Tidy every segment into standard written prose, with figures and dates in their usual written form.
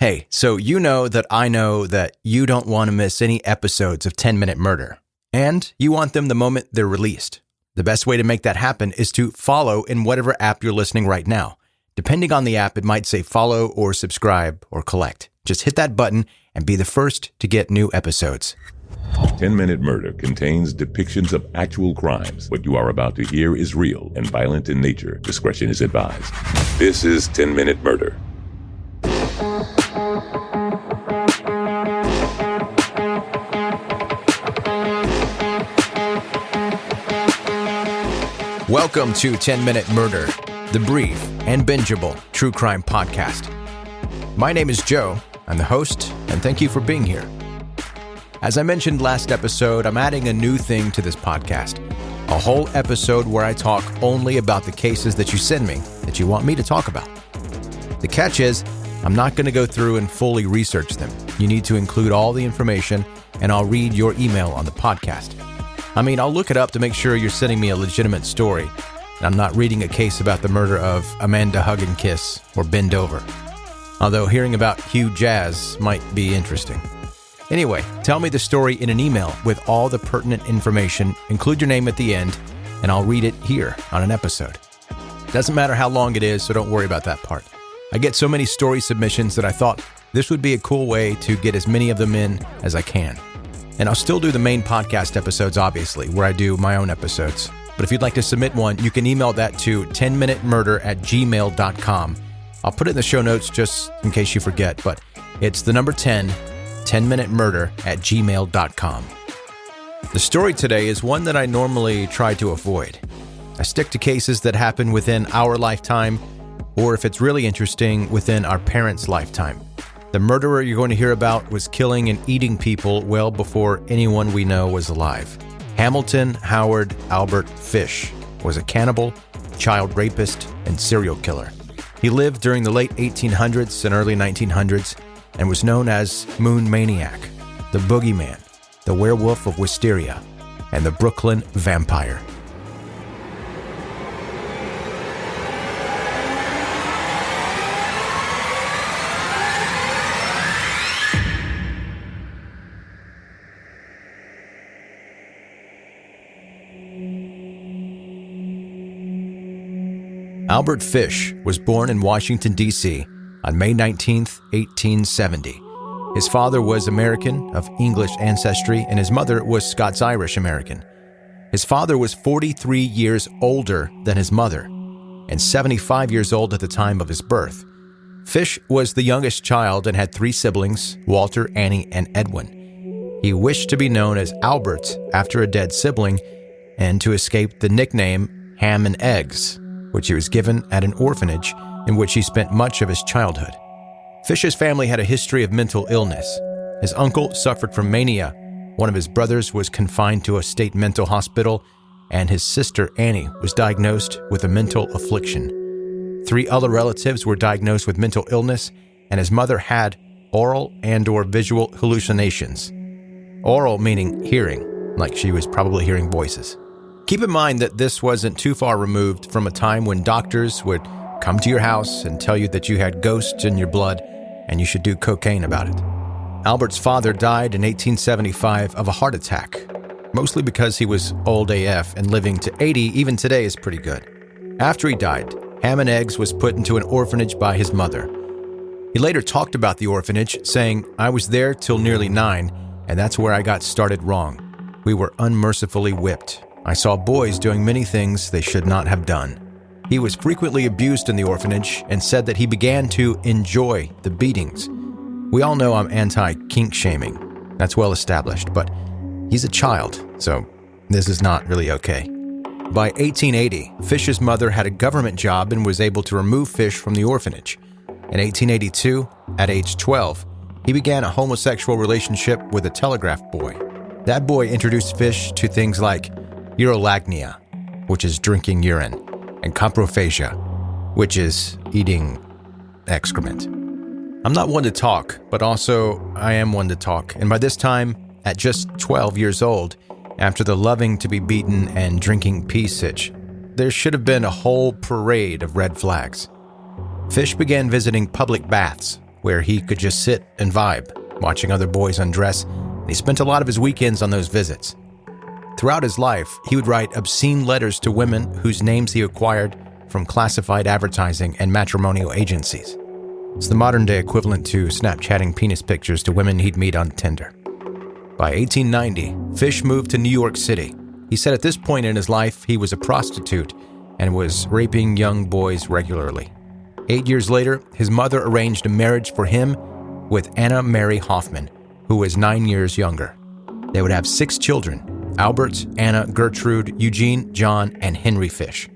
Hey, so you know that you don't want to miss any episodes of 10 Minute Murder, and you want them the moment they're released. The best way to make that happen is to follow in whatever app you're listening right now. Depending on the app, it might say follow or subscribe or collect. Just hit that button and be the first to get new episodes. 10 Minute Murder contains depictions of actual crimes. What you are about to hear is real and violent in nature. Discretion is advised. This is 10 Minute Murder. Welcome to 10 Minute Murder, the brief and bingeable true crime podcast. My name is Joe. I'm the host, and thank you for being here. As I mentioned last episode, I'm adding a new thing to this podcast, a whole episode where I talk only about the cases that you send me, that you want me to talk about. The catch is, I'm not going to go through and fully research them. You need to include all the information, and I'll read your email on the podcast. I'll look it up to make sure you're sending me a legitimate story, and I'm not reading a case about the murder of Amanda Hug and Kiss or Bend Over. Although hearing about Hugh Jazz might be interesting. Anyway, tell me the story in an email with all the pertinent information, include your name at the end, and I'll read it here on an episode. Doesn't matter how long it is, so don't worry about that part. I get so many story submissions that I thought this would be a cool way to get as many of them in as I can. And I'll still do the main podcast episodes, obviously, where I do my own episodes. But if you'd like to submit one, you can email that to 10minutemurder@gmail.com. I'll put it in the show notes just in case you forget, but it's the number 10minutemurder@gmail.com. The story today is one that I normally try to avoid. I stick to cases that happen within our lifetime, or if it's really interesting, within our parents' lifetime. The murderer you're going to hear about was killing and eating people well before anyone we know was alive. Hamilton Howard Albert Fish was a cannibal, child rapist, and serial killer. He lived during the late 1800s and early 1900s and was known as Moon Maniac, the Boogeyman, the Werewolf of Wisteria, and the Brooklyn Vampire. Albert Fish was born in Washington, D.C. on May 19, 1870. His father was American of English ancestry, and his mother was Scots-Irish American. His father was 43 years older than his mother, and 75 years old at the time of his birth. Fish was the youngest child and had 3 siblings, Walter, Annie, and Edwin. He wished to be known as Albert after a dead sibling and to escape the nickname Ham and Eggs, which he was given at an orphanage in which he spent much of his childhood. Fish's family had a history of mental illness. His uncle suffered from mania, one of his brothers was confined to a state mental hospital, and his sister Annie was diagnosed with a mental affliction. 3 other relatives were diagnosed with mental illness, and his mother had oral and/or visual hallucinations. Oral meaning hearing, like she was probably hearing voices. Keep in mind that this wasn't too far removed from a time when doctors would come to your house and tell you that you had ghosts in your blood and you should do cocaine about it. Albert's father died in 1875 of a heart attack, mostly because he was old AF, and living to 80 even today is pretty good. After he died, Ham and Eggs was put into an orphanage by his mother. He later talked about the orphanage, saying, "I was there till nearly 9, and that's where I got started wrong. We were unmercifully whipped. I saw boys doing many things they should not have done." He was frequently abused in the orphanage and said that he began to enjoy the beatings. We all know I'm anti-kink shaming. That's well established, but he's a child, so this is not really okay. By 1880, Fish's mother had a government job and was able to remove Fish from the orphanage. In 1882, at age 12, he began a homosexual relationship with a telegraph boy. That boy introduced Fish to things like urolagnia, which is drinking urine, and coprophagia, which is eating excrement. I'm not one to talk, but also I am one to talk, and by this time, at just 12 years old, after the loving to be beaten and drinking pee sitch, there should have been a whole parade of red flags. Fish began visiting public baths, where he could just sit and vibe, watching other boys undress, and he spent a lot of his weekends on those visits. Throughout his life, he would write obscene letters to women whose names he acquired from classified advertising and matrimonial agencies. It's the modern-day equivalent to Snapchatting penis pictures to women he'd meet on Tinder. By 1890, Fish moved to New York City. He said at this point in his life, he was a prostitute and was raping young boys regularly. 8 years later, his mother arranged a marriage for him with Anna Mary Hoffman, who was 9 years younger. They would have 6 children: Albert, Anna, Gertrude, Eugene, John, and Henry Fish.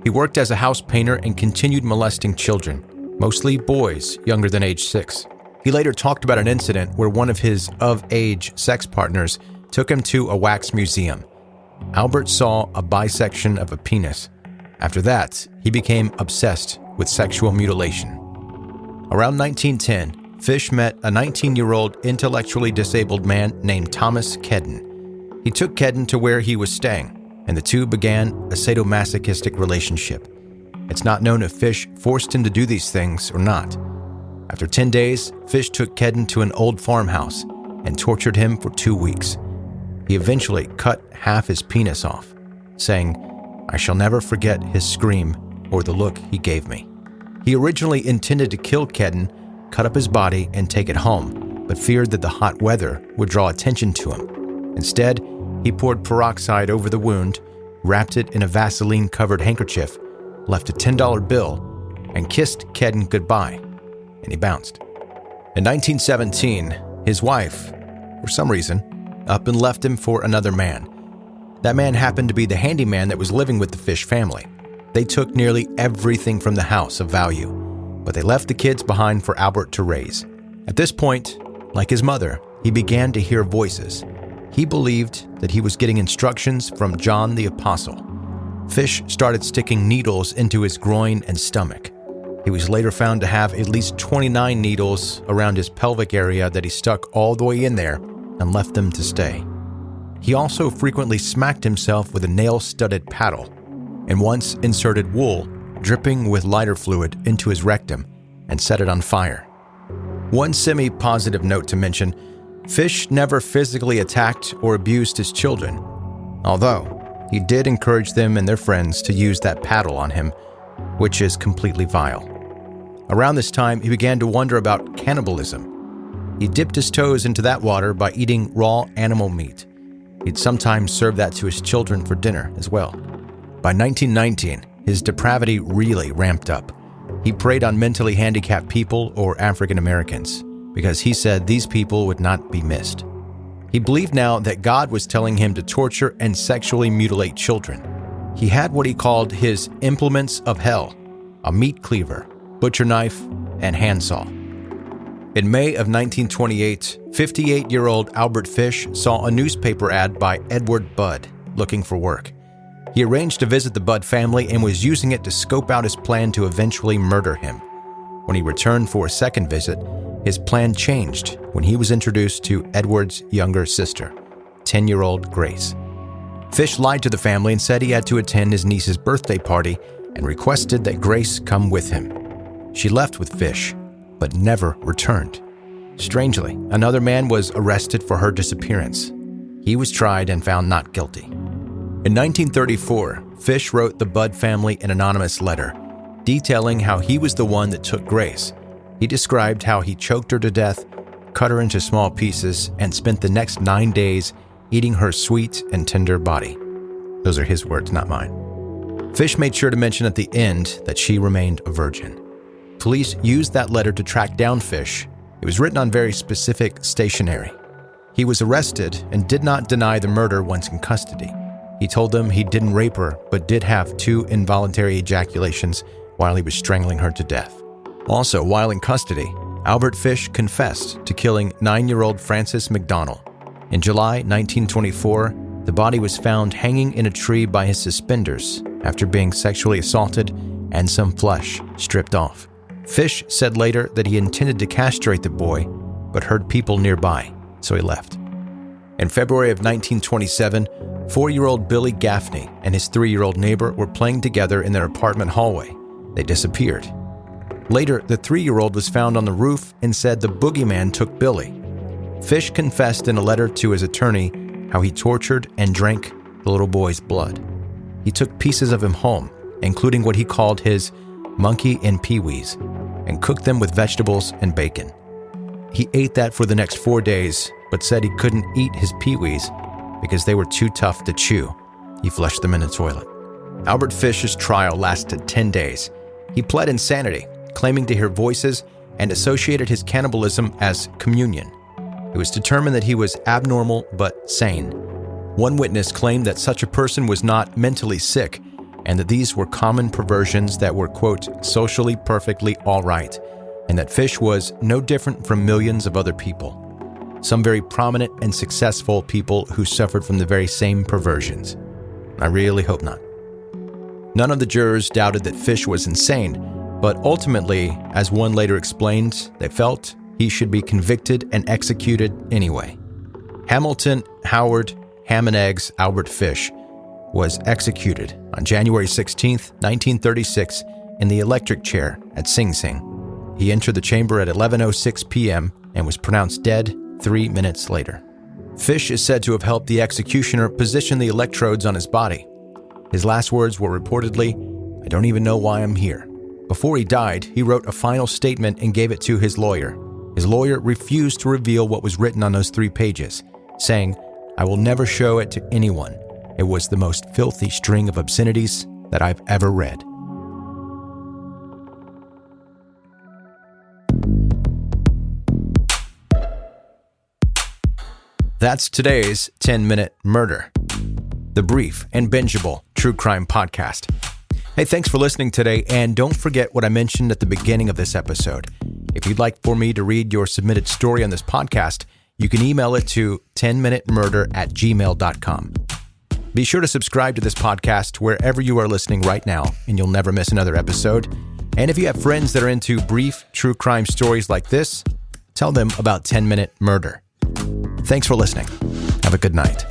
He worked as a house painter and continued molesting children, mostly boys younger than age 6. He later talked about an incident where one of his of-age sex partners took him to a wax museum. Albert saw a bisection of a penis. After that, he became obsessed with sexual mutilation. Around 1910, Fish met a 19-year-old intellectually disabled man named Thomas Kedden. He took Kedden to where he was staying, and the two began a sadomasochistic relationship. It's not known if Fish forced him to do these things or not. After 10 days, Fish took Kedden to an old farmhouse and tortured him for 2 weeks. He eventually cut half his penis off, saying, "I shall never forget his scream or the look he gave me." He originally intended to kill Kedden, cut up his body, and take it home, but feared that the hot weather would draw attention to him. Instead, he poured peroxide over the wound, wrapped it in a Vaseline-covered handkerchief, left a $10 bill, and kissed Kedden goodbye, and he bounced. In 1917, his wife, for some reason, up and left him for another man. That man happened to be the handyman that was living with the Fish family. They took nearly everything from the house of value, but they left the kids behind for Albert to raise. At this point, like his mother, he began to hear voices. He believed that he was getting instructions from John the Apostle. Fish started sticking needles into his groin and stomach. He was later found to have at least 29 needles around his pelvic area that he stuck all the way in there and left them to stay. He also frequently smacked himself with a nail-studded paddle, and once inserted wool dripping with lighter fluid into his rectum and set it on fire. One semi-positive note to mention: Fish never physically attacked or abused his children, although he did encourage them and their friends to use that paddle on him, which is completely vile. Around this time, he began to wonder about cannibalism. He dipped his toes into that water by eating raw animal meat. He'd sometimes serve that to his children for dinner as well. By 1919, his depravity really ramped up. He preyed on mentally handicapped people or African Americans because he said these people would not be missed. He believed now that God was telling him to torture and sexually mutilate children. He had what he called his implements of hell: a meat cleaver, butcher knife, and handsaw. In May of 1928, 58-year-old Albert Fish saw a newspaper ad by Edward Budd looking for work. He arranged to visit the Budd family and was using it to scope out his plan to eventually murder him. When he returned for a second visit, his plan changed when he was introduced to Edward's younger sister, 10-year-old Grace. Fish lied to the family and said he had to attend his niece's birthday party and requested that Grace come with him. She left with Fish, but never returned. Strangely, another man was arrested for her disappearance. He was tried and found not guilty. In 1934, Fish wrote the Budd family an anonymous letter, detailing how he was the one that took Grace. He described how he choked her to death, cut her into small pieces, and spent the next 9 days eating her sweet and tender body. Those are his words, not mine. Fish made sure to mention at the end that she remained a virgin. Police used that letter to track down Fish. It was written on very specific stationery. He was arrested and did not deny the murder once in custody. He told them he didn't rape her, but did have 2 involuntary ejaculations while he was strangling her to death. Also, while in custody, Albert Fish confessed to killing 9-year-old Frances McDonald. In July 1924, the body was found hanging in a tree by his suspenders after being sexually assaulted and some flesh stripped off. Fish said later that he intended to castrate the boy, but heard people nearby, so he left. In February of 1927, 4-year-old Billy Gaffney and his 3-year-old neighbor were playing together in their apartment hallway. They disappeared. Later, the 3-year-old was found on the roof and said the boogeyman took Billy. Fish confessed in a letter to his attorney how he tortured and drank the little boy's blood. He took pieces of him home, including what he called his monkey and peewees, and cooked them with vegetables and bacon. He ate that for the next 4 days, but said he couldn't eat his peewees because they were too tough to chew. He flushed them in the toilet. Albert Fish's trial lasted 10 days. He pled insanity, claiming to hear voices, and associated his cannibalism as communion. It was determined that he was abnormal but sane. One witness claimed that such a person was not mentally sick and that these were common perversions that were, quote, socially perfectly all right, and that Fish was no different from millions of other people. Some very prominent and successful people who suffered from the very same perversions. I really hope not. None of the jurors doubted that Fish was insane, but ultimately, as one later explained, they felt he should be convicted and executed anyway. Hamilton Howard Ham and Eggs Albert Fish was executed on January 16, 1936, in the electric chair at Sing Sing. He entered the chamber at 11:06 p.m. and was pronounced dead 3 minutes later. Fish is said to have helped the executioner position the electrodes on his body. His last words were reportedly, "I don't even know why I'm here." Before he died, he wrote a final statement and gave it to his lawyer. His lawyer refused to reveal what was written on those 3 pages, saying, "I will never show it to anyone. It was the most filthy string of obscenities that I've ever read." That's today's 10-Minute Murder, the brief and bingeable true crime podcast. Hey, thanks for listening today, and don't forget what I mentioned at the beginning of this episode. If you'd like for me to read your submitted story on this podcast, you can email it to 10minutemurder@gmail.com. Be sure to subscribe to this podcast wherever you are listening right now, and you'll never miss another episode. And if you have friends that are into brief true crime stories like this, tell them about 10-Minute Murder. Thanks for listening. Have a good night.